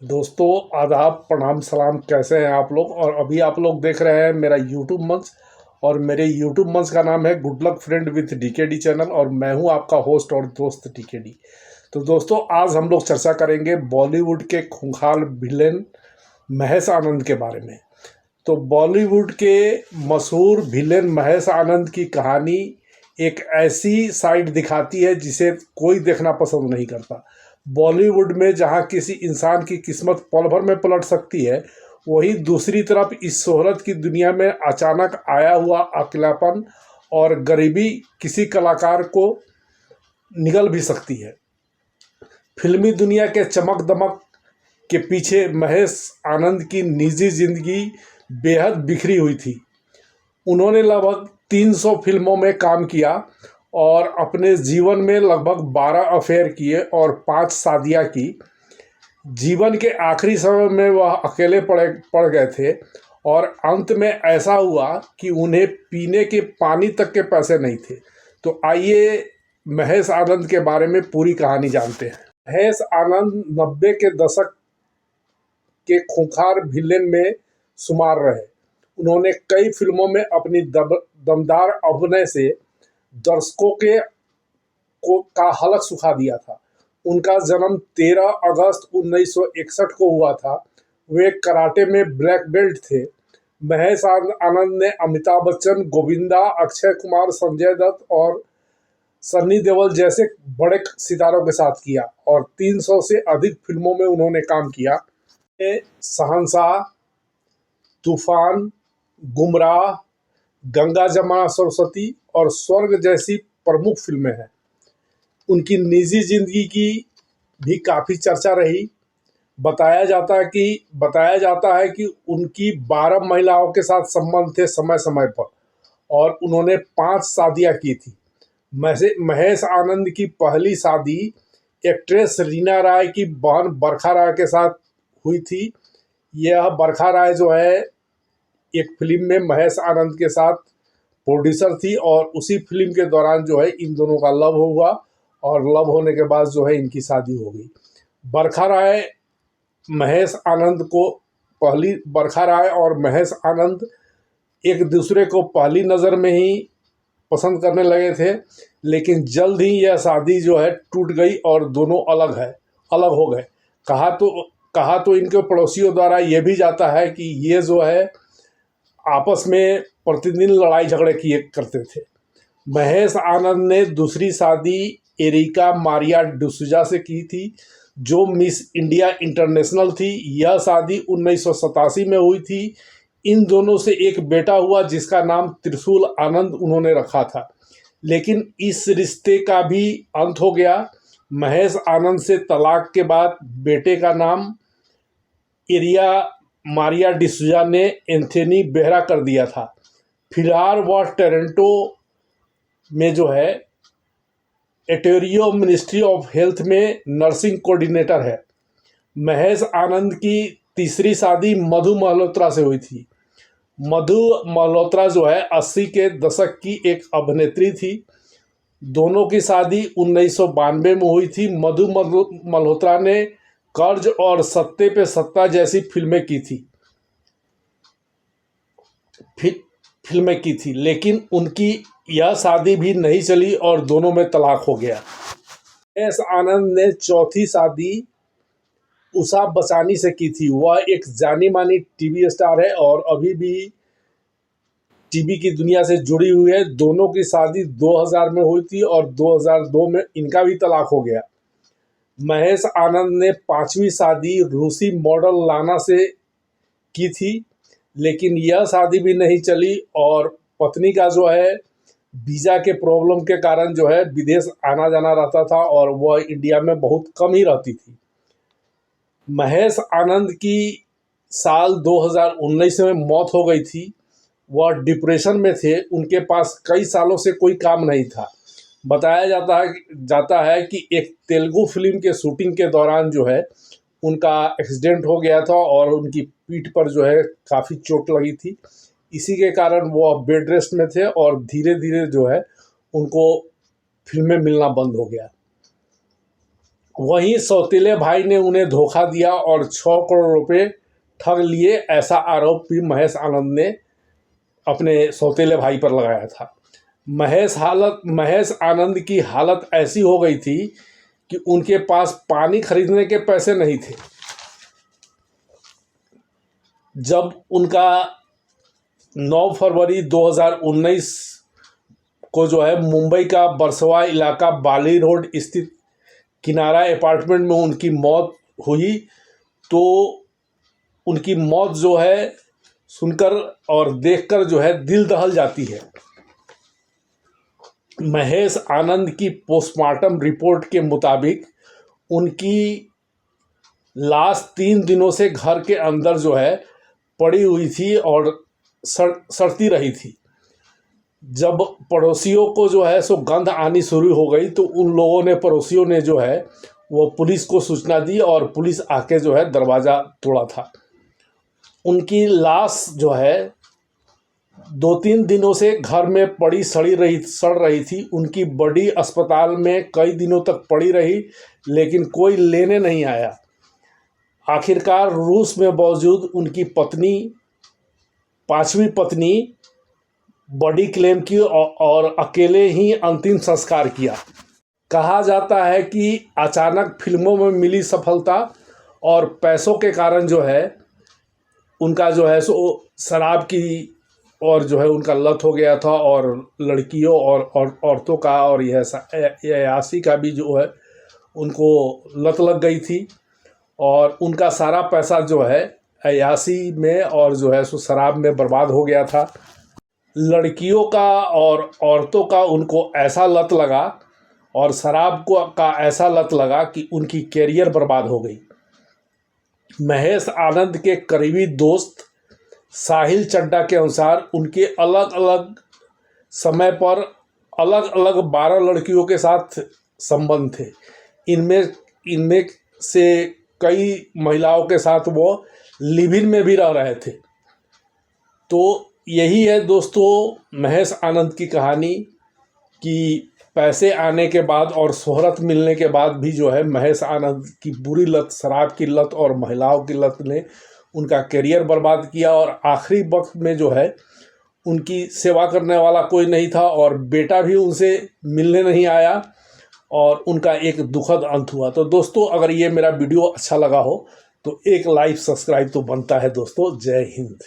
दोस्तों, आदाब, प्रणाम, सलाम। कैसे हैं आप लोग? और अभी आप लोग देख रहे हैं मेरा यूट्यूब मंच। और मेरे यूट्यूब मंच का नाम है good luck friend with decade channel, और मैं हूं आपका होस्ट और दोस्त डीकेडी। तो दोस्तों, आज हम लोग चर्चा करेंगे बॉलीवुड के खूंखार विलेन महेश आनंद के बारे में। तो बॉलीवुड के मशहूर विलेन महेश आनंद की कहानी एक ऐसी साइड दिखाती है जिसे कोई देखना पसंद नहीं करता। बॉलीवुड में जहां किसी इंसान की किस्मत पल भर में पलट सकती है, वहीं दूसरी तरफ इस शोहरत की दुनिया में अचानक आया हुआ अकेलापन और गरीबी किसी कलाकार को निगल भी सकती है। फिल्मी दुनिया के चमक दमक के पीछे महेश आनंद की निजी जिंदगी बेहद बिखरी हुई थी। उन्होंने लगभग 300 फिल्मों में काम किया और अपने जीवन में लगभग 12 अफेयर किए और 5 शादियां की। जीवन के आखिरी समय में वह अकेले पड़ गए थे और अंत में ऐसा हुआ कि उन्हें पीने के पानी तक के पैसे नहीं थे। तो आइए महेश आनंद के बारे में पूरी कहानी जानते हैं। महेश आनंद 90 के दशक के खूंखार विलेन में शुमार रहे। उन्होंने कई फिल्मों में अपनी दमदार अभिनय से दर्शकों का हलक सुखा दिया था। उनका जन्म 13 अगस्त 1961 को हुआ था। वे कराटे में ब्लैक बेल्ट थे। महेश आनंद ने अमिताभ बच्चन, गोविंदा, अक्षय कुमार, संजय दत्त और सन्नी देओल जैसे बड़े सितारों के साथ किया और 300 से अधिक फिल्मों में उन्होंने काम किया। शहंशाह, तूफान, गुमराह, गंगा जमुना सरस्वती और स्वर्ग जैसी प्रमुख फिल्में हैं। उनकी निजी जिंदगी की भी काफ़ी चर्चा रही। बताया जाता है कि उनकी 12 महिलाओं के साथ संबंध थे समय समय पर, और उन्होंने 5 शादियां की थी। महेश आनंद की पहली शादी एक्ट्रेस रीना राय की बहन बरखा राय के साथ हुई थी। यह बरखा राय जो है एक फिल्म में महेश आनंद के साथ प्रोड्यूसर थी, और उसी फिल्म के दौरान जो है इन दोनों का लव हुआ, और लव होने के बाद जो है इनकी शादी हो गई। बरखा राय महेश आनंद को पहली बरखा राय और महेश आनंद एक दूसरे को पहली नज़र में ही पसंद करने लगे थे, लेकिन जल्द ही यह शादी जो है टूट गई और दोनों अलग हो गए। कहा तो कहा तो इनके पड़ोसियों द्वारा यह भी जाता है कि ये जो है आपस में प्रतिदिन लड़ाई झगड़े किए करते थे। महेश आनंद ने दूसरी शादी एरिका मारिया डिसूजा से की थी, जो मिस इंडिया इंटरनेशनल थी। यह शादी 1987 में हुई थी। इन दोनों से एक बेटा हुआ जिसका नाम त्रिशूल आनंद उन्होंने रखा था, लेकिन इस रिश्ते का भी अंत हो गया। महेश आनंद से तलाक के बाद बेटे का नाम एरिया मारिया डिसूजा ने एंथोनी बेहरा कर दिया था। फिलहाल वह टोरंटो में जो है एटेरियो मिनिस्ट्री ऑफ हेल्थ में नर्सिंग कोऑर्डिनेटर है। महेश आनंद की तीसरी शादी मधु मल्होत्रा से हुई थी। मधु मल्होत्रा जो है 80 के दशक की एक अभिनेत्री थी। दोनों की शादी 1992 में हुई थी। मधु मल्होत्रा ने कर्ज और सत्ते पे सत्ता जैसी फिल्में की थी, लेकिन उनकी यह शादी भी नहीं चली और दोनों में तलाक हो गया। महेश आनंद ने चौथी शादी उषा बसानी से की थी। वह एक जानी मानी टीवी स्टार है और अभी भी टीवी की दुनिया से जुड़ी हुई है। दोनों की शादी 2000 में हुई थी और 2002 में इनका भी तलाक हो गया। महेश आनंद ने पांचवी शादी रूसी मॉडल लाना से की थी, लेकिन यह शादी भी नहीं चली और पत्नी का जो है वीज़ा के प्रॉब्लम के कारण जो है विदेश आना जाना रहता था और वह इंडिया में बहुत कम ही रहती थी। महेश आनंद की साल 2019 में मौत हो गई थी। वह डिप्रेशन में थे। उनके पास कई सालों से कोई काम नहीं था। बताया जाता है कि एक तेलुगु फिल्म के शूटिंग के दौरान जो है उनका एक्सीडेंट हो गया था और उनकी पीठ पर जो है काफ़ी चोट लगी थी। इसी के कारण वो अब बेड रेस्ट में थे और धीरे धीरे जो है उनको फिल्में मिलना बंद हो गया। वहीं सौतीले भाई ने उन्हें धोखा दिया और 6 करोड़ रुपए ठग लिए, ऐसा आरोप भी महेश आनंद ने अपने सौतेले भाई पर लगाया था। महेश आनंद की हालत ऐसी हो गई थी कि उनके पास पानी खरीदने के पैसे नहीं थे। जब उनका 9 फरवरी 2019 को जो है मुंबई का बरसवा इलाका बाली रोड स्थित किनारा अपार्टमेंट में उनकी मौत हुई, तो उनकी मौत जो है सुनकर और देखकर जो है दिल दहल जाती है। महेश आनंद की पोस्टमार्टम रिपोर्ट के मुताबिक उनकी लाश 3 दिनों से घर के अंदर जो है पड़ी हुई थी और सड़ती रही थी। जब पड़ोसियों को जो है सो गंध आनी शुरू हो गई तो पड़ोसियों ने जो है वो पुलिस को सूचना दी और पुलिस आके जो है दरवाज़ा तोड़ा था। उनकी लाश जो है 2-3 दिनों से घर में पड़ी सड़ रही थी। उनकी बॉडी अस्पताल में कई दिनों तक पड़ी रही, लेकिन कोई लेने नहीं आया। आखिरकार रूस में मौजूद उनकी पत्नी, 5वीं पत्नी, बॉडी क्लेम की और अकेले ही अंतिम संस्कार किया। कहा जाता है कि अचानक फिल्मों में मिली सफलता और पैसों के कारण जो है उनका जो है सो शराब की और जो है उनका लत हो गया था, और लड़कियों और औरतों का और यह अय्याशी का भी जो है उनको लत लग गई थी। और उनका सारा पैसा जो है अय्याशी में और जो है सो शराब में बर्बाद हो गया था। लड़कियों का और औरतों का उनको ऐसा लत लगा और शराब का ऐसा लत लगा कि उनकी कैरियर बर्बाद हो गई। महेश आनंद के करीबी दोस्त साहिल चड्ढा के अनुसार उनके अलग अलग समय पर अलग अलग 12 लड़कियों के साथ संबंध थे। इनमें से कई महिलाओं के साथ वो लिव इन में भी रह रहे थे। तो यही है दोस्तों महेश आनंद की कहानी कि पैसे आने के बाद और शोहरत मिलने के बाद भी जो है महेश आनंद की बुरी लत, शराब की लत और महिलाओं की लत ने उनका करियर बर्बाद किया, और आखिरी वक्त में जो है उनकी सेवा करने वाला कोई नहीं था और बेटा भी उनसे मिलने नहीं आया और उनका एक दुखद अंत हुआ। तो दोस्तों अगर ये मेरा वीडियो अच्छा लगा हो तो एक लाइक सब्सक्राइब तो बनता है दोस्तों। जय हिंद।